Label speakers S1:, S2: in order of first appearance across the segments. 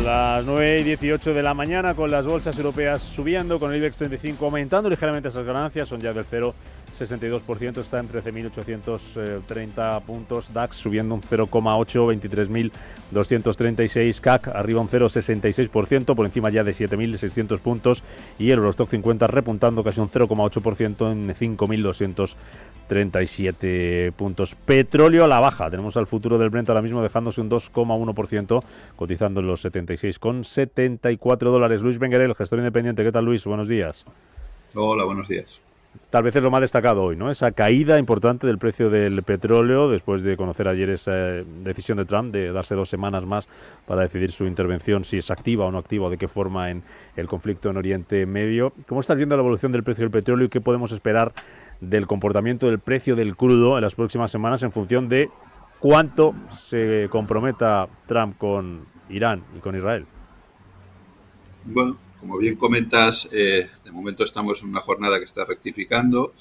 S1: Las 9:18 de la mañana, con las bolsas europeas subiendo, con el IBEX 35 aumentando ligeramente esas ganancias, son ya del 0,62%, está en 13.830 puntos. DAX subiendo un 0,8, 23.236. CAC arriba un 0,66%, por encima ya de 7.600 puntos. Y el Eurostoxx 50 repuntando casi un 0,8% en 5.237 puntos. Petróleo a la baja. Tenemos al futuro del Brent ahora mismo dejándose un 2,1%, cotizando en los $76,74. Luis Benguerel, gestor independiente. ¿Qué tal, Luis? Buenos días.
S2: Hola, buenos días.
S1: Tal vez es lo más destacado hoy, ¿no? Esa caída importante del precio del petróleo después de conocer ayer esa decisión de Trump de darse 2 semanas más para decidir su intervención, si es activa o no activa, o de qué forma en el conflicto en Oriente Medio. ¿Cómo estás viendo la evolución del precio del petróleo y qué podemos esperar del comportamiento del precio del crudo en las próximas semanas en función de cuánto se comprometa Trump con Irán y con Israel?
S2: Bueno, como bien comentas, de momento estamos en una jornada que está rectificando.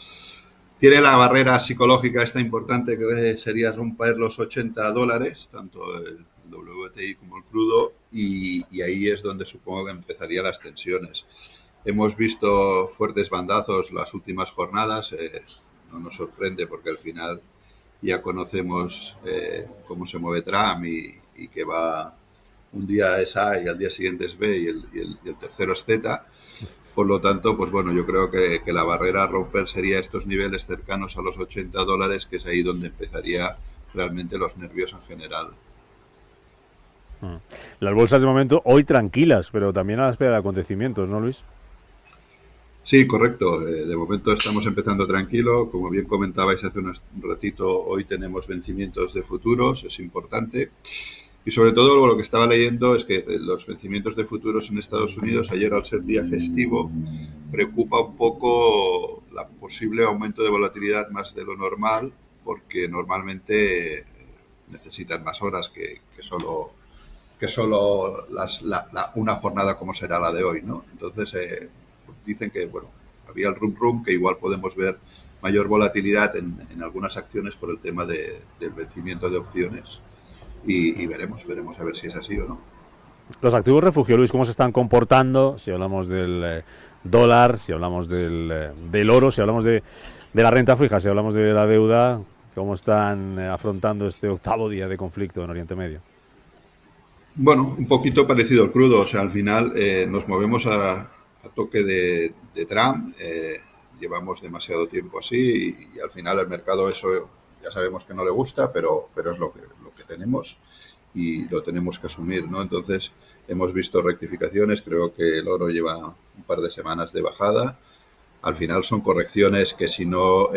S2: Tiene la barrera psicológica esta importante que sería romper los $80, tanto el WTI como el crudo, y ahí es donde supongo que empezarían las tensiones. Hemos visto fuertes bandazos las últimas jornadas, no nos sorprende porque al final ya conocemos cómo se mueve Trump y que va... Un día es A y al día siguiente es B y el tercero es Z. Por lo tanto, pues bueno, yo creo que la barrera a romper sería estos niveles cercanos a los $80, que es ahí donde empezaría realmente los nervios en general.
S1: Las bolsas de momento hoy tranquilas, pero también a la espera de acontecimientos, ¿no, Luis?
S2: Sí, correcto. De momento estamos empezando tranquilo. Como bien comentabais hace un ratito, hoy tenemos vencimientos de futuros, es importante. Y sobre todo lo que estaba leyendo es que los vencimientos de futuros en Estados Unidos, ayer al ser día festivo, preocupa un poco el posible aumento de volatilidad más de lo normal, porque normalmente necesitan más horas que solo una jornada como será la de hoy, ¿no? Entonces dicen que, bueno, había el rum que igual podemos ver mayor volatilidad en algunas acciones por el tema del vencimiento de opciones. Y veremos a ver si es así o no.
S1: Los activos refugio, Luis, ¿cómo se están comportando? Si hablamos del dólar, si hablamos del oro, si hablamos de la renta fija, si hablamos de la deuda, ¿cómo están afrontando este octavo día de conflicto en Oriente Medio?
S2: Bueno, un poquito parecido al crudo. O sea, al final nos movemos a toque de Trump. Llevamos demasiado tiempo así y al final el mercado eso ya sabemos que no le gusta, pero es lo que tenemos y lo tenemos que asumir, ¿no? Entonces hemos visto rectificaciones. Creo que el oro lleva un par de semanas de bajada. Al final son correcciones que si no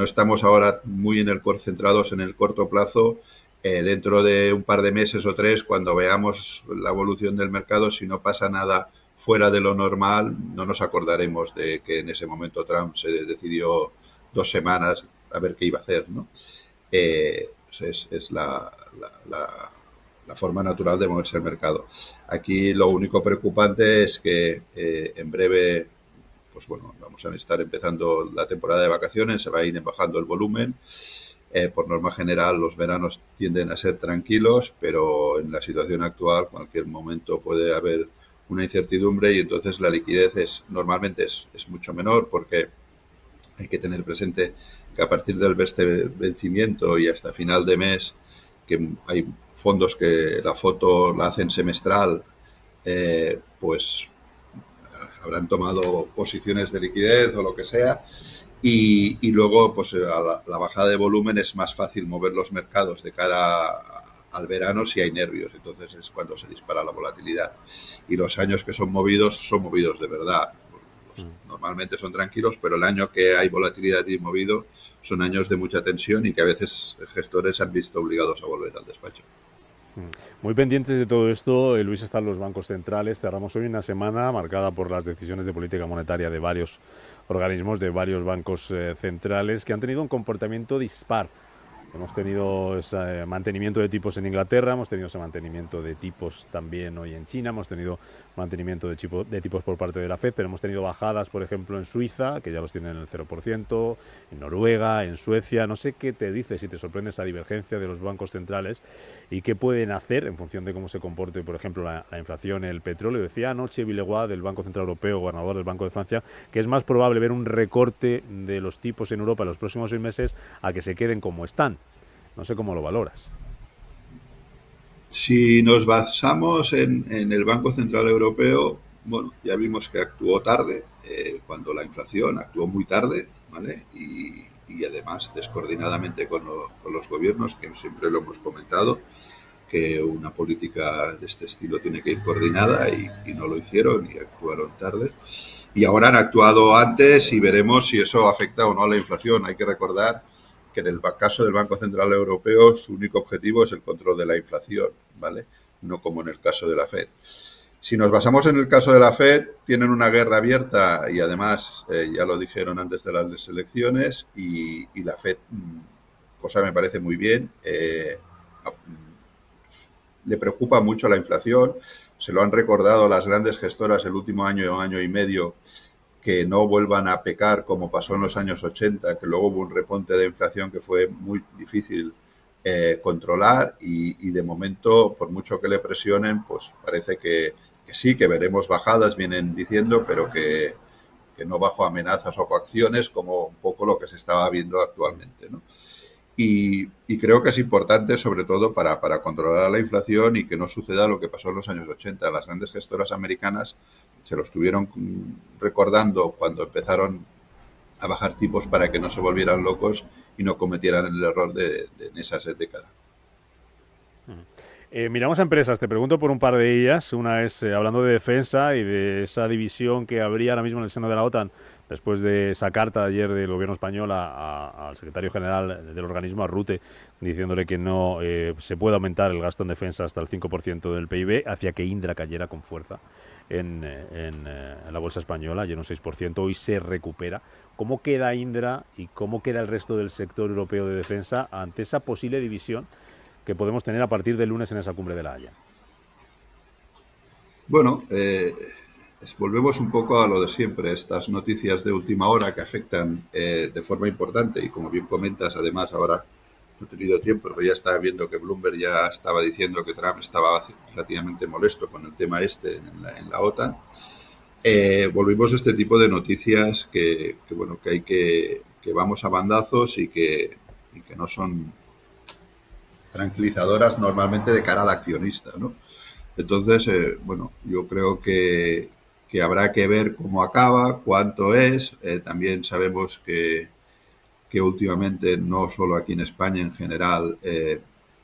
S2: estamos ahora muy centrados en el corto plazo, dentro de un par de meses o 3, cuando veamos la evolución del mercado, si no pasa nada fuera de lo normal, no nos acordaremos de que en ese momento Trump se decidió 2 semanas a ver qué iba a hacer, ¿no? Es la forma natural de moverse el mercado. Aquí lo único preocupante es que en breve, pues bueno, vamos a estar empezando la temporada de vacaciones, se va a ir bajando el volumen. Por norma general, los veranos tienden a ser tranquilos, pero en la situación actual, cualquier momento puede haber una incertidumbre y entonces la liquidez normalmente es mucho menor, porque hay que tener presente que a partir del vencimiento y hasta final de mes, que hay fondos que la foto la hacen semestral, pues habrán tomado posiciones de liquidez o lo que sea. Y luego, pues a la bajada de volumen es más fácil mover los mercados de cara al verano si hay nervios. Entonces es cuando se dispara la volatilidad. Y los años que son movidos de verdad. Normalmente son tranquilos, pero el año que hay volatilidad y movido son años de mucha tensión y que a veces gestores se han visto obligados a volver al despacho.
S1: Muy pendientes de todo esto, Luis, están los bancos centrales. Cerramos hoy una semana marcada por las decisiones de política monetaria de varios organismos, de varios bancos centrales, que han tenido un comportamiento dispar. Hemos tenido ese mantenimiento de tipos en Inglaterra, hemos tenido ese mantenimiento de tipos también hoy en China, hemos tenido mantenimiento de tipos por parte de la Fed, pero hemos tenido bajadas, por ejemplo, en Suiza, que ya los tienen en el 0%, en Noruega, en Suecia. No sé qué te dice, si te sorprende esa divergencia de los bancos centrales y qué pueden hacer en función de cómo se comporte, por ejemplo, la inflación, el petróleo. Decía anoche Villeroy, del Banco Central Europeo, gobernador del Banco de Francia, que es más probable ver un recorte de los tipos en Europa en los próximos 6 meses a que se queden como están. No sé cómo lo valoras.
S2: Si nos basamos en el Banco Central Europeo, bueno, ya vimos que actuó tarde, cuando la inflación actuó muy tarde, ¿vale? Y además descoordinadamente con los gobiernos, que siempre lo hemos comentado, que una política de este estilo tiene que ir coordinada y no lo hicieron y actuaron tarde. Y ahora han actuado antes y veremos si eso afecta o no a la inflación. Hay que recordar que en el caso del Banco Central Europeo su único objetivo es el control de la inflación, ¿vale? No como en el caso de la Fed. Si nos basamos en el caso de la Fed, tienen una guerra abierta y además ya lo dijeron antes de las elecciones y la Fed, cosa me parece muy bien, le preocupa mucho la inflación. Se lo han recordado las grandes gestoras el último año y medio, que no vuelvan a pecar como pasó en los años 80, que luego hubo un repunte de inflación que fue muy difícil controlar y de momento, por mucho que le presionen, pues parece que sí, que veremos bajadas, vienen diciendo, pero que no bajo amenazas o coacciones, como un poco lo que se estaba viendo actualmente, ¿no? Y creo que es importante, sobre todo, para controlar la inflación y que no suceda lo que pasó en los años 80. Las grandes gestoras americanas se lo estuvieron recordando cuando empezaron a bajar tipos para que no se volvieran locos y no cometieran el error de en esas décadas.
S1: Miramos a empresas, te pregunto por un par de ellas. Una es, hablando de defensa y de esa división que habría ahora mismo en el seno de la OTAN, después de esa carta de ayer del gobierno español al secretario general del organismo, a Rutte, diciéndole que no se puede aumentar el gasto en defensa hasta el 5% del PIB, hacia que Indra cayera con fuerza en la bolsa española, ayer un 6%, hoy se recupera. ¿Cómo queda Indra y cómo queda el resto del sector europeo de defensa ante esa posible división que podemos tener a partir del lunes en esa cumbre de La Haya?
S2: Bueno, volvemos un poco a lo de siempre, estas noticias de última hora que afectan de forma importante y como bien comentas, además ahora no he tenido tiempo, pero ya estaba viendo que Bloomberg ya estaba diciendo que Trump estaba relativamente molesto con el tema en la OTAN. Volvimos a este tipo de noticias bueno, que hay que vamos a bandazos y que no son tranquilizadoras normalmente de cara al accionista, ¿no? Entonces, bueno, yo creo que habrá que ver cómo acaba, cuánto es. También sabemos que últimamente, no solo aquí en España, en general,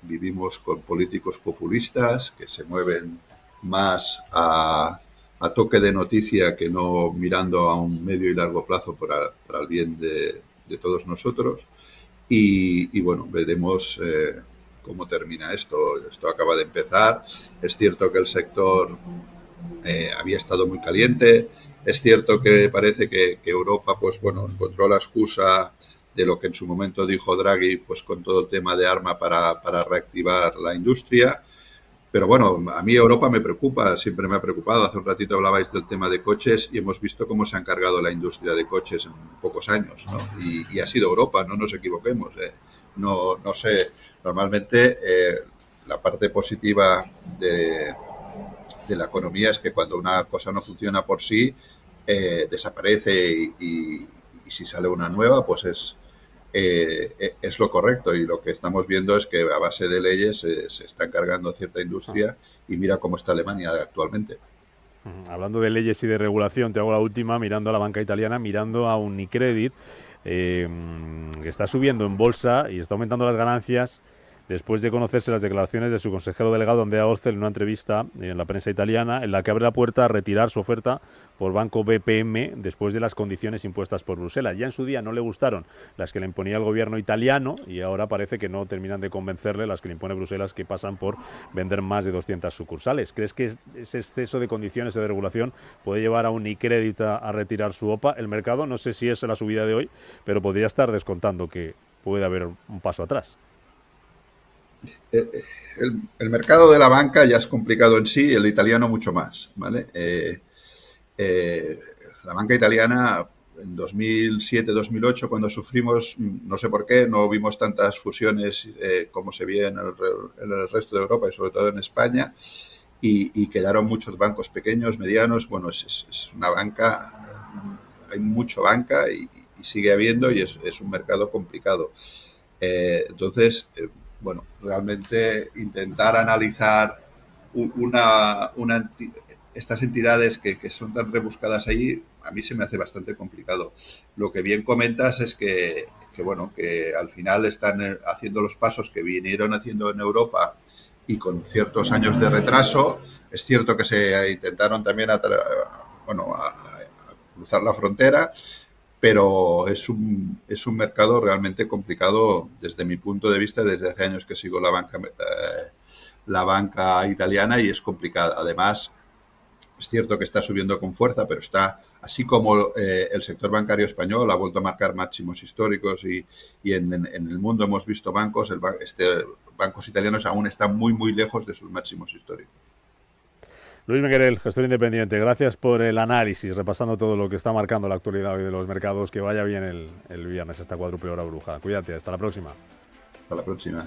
S2: vivimos con políticos populistas que se mueven más a toque de noticia que no mirando a un medio y largo plazo para el bien de todos nosotros. Y bueno, veremos cómo termina esto. Esto acaba de empezar. Es cierto que el sector había estado muy caliente. Es cierto que parece que Europa, pues bueno, encontró la excusa de lo que en su momento dijo Draghi, pues con todo el tema de arma para reactivar la industria. Pero bueno, a mí Europa me preocupa, siempre me ha preocupado. Hace un ratito hablabais del tema de coches y hemos visto cómo se ha encargado la industria de coches en pocos años, ¿no? Y ha sido Europa, no nos equivoquemos. No sé, normalmente la parte positiva de la economía es que cuando una cosa no funciona por sí, desaparece y si sale una nueva, pues es lo correcto, y lo que estamos viendo es que a base de leyes se está encargando cierta industria y mira cómo está Alemania actualmente.
S1: Hablando de leyes y de regulación, te hago la última, mirando a la banca italiana, mirando a Unicredit, que está subiendo en bolsa y está aumentando las ganancias después de conocerse las declaraciones de su consejero delegado Andrea Orcel en una entrevista en la prensa italiana, en la que abre la puerta a retirar su oferta por Banco BPM después de las condiciones impuestas por Bruselas. Ya en su día no le gustaron las que le imponía el gobierno italiano y ahora parece que no terminan de convencerle las que le impone Bruselas, que pasan por vender más de 200 sucursales. ¿Crees que ese exceso de condiciones o de regulación puede llevar a Unicredit a retirar su OPA? El mercado, no sé si es la subida de hoy, pero podría estar descontando que puede haber un paso atrás.
S2: El mercado de la banca ya es complicado en sí, el italiano mucho más, ¿vale? Eh, la banca italiana en 2007-2008, cuando sufrimos, no sé por qué, no vimos tantas fusiones como se veía en el resto de Europa y sobre todo en España, y quedaron muchos bancos pequeños, medianos. Bueno, es una banca, hay mucha banca y sigue habiendo, y es un mercado complicado. Entonces, bueno, realmente intentar analizar estas entidades que son tan rebuscadas allí, a mí se me hace bastante complicado. Lo que bien comentas es bueno, que al final están haciendo los pasos que vinieron haciendo en Europa y con ciertos años de retraso. Es cierto que se intentaron también bueno, a cruzar la frontera, pero es un mercado realmente complicado desde mi punto de vista. Desde hace años que sigo la banca italiana, y es complicada. Además, es cierto que está subiendo con fuerza, pero está, así como el sector bancario español ha vuelto a marcar máximos históricos, y en el mundo hemos visto bancos italianos aún están muy, muy lejos de sus máximos históricos.
S1: Luis Miguel, gestor independiente, gracias por el análisis, repasando todo lo que está marcando la actualidad hoy de los mercados. Que vaya bien el viernes esta cuádruple hora bruja. Cuídate, hasta la próxima.
S2: Hasta la próxima.